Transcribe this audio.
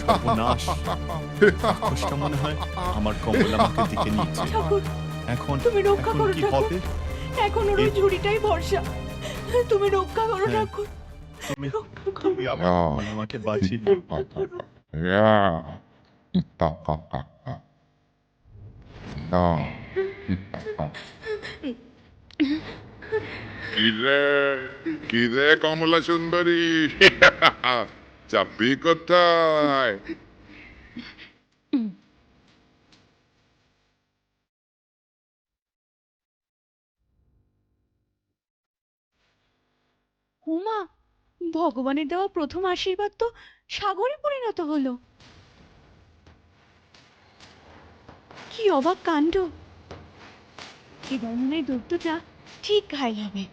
সর্বনাশ! রাক্ষসটা মনে হয় আমার কমলামাকে দিকে নিচ্ছে। ঠাকুর, এখন তুমি রক্ষা এখন করো কি ঠাকুর। হবে? এখন ওর ওই ঝুড়িটাই ভরসা। তুমি রক্ষা করো হ্যাঁ, ঠাকুর, তুমি রক্ষা করো। তুমি আমার কমলামাকে বাঁচিয়ে দিও। কিরে কিরে কমলা সুন্দরী চাপি কোথায়? উমা, ভগবানের দেওয়া প্রথম আশীর্বাদ তো সাগরে পরিণত হলো। কি অবাক কাণ্ড! এবার মনে হয় দৈত্যটা ঠিক ঘাই হবে।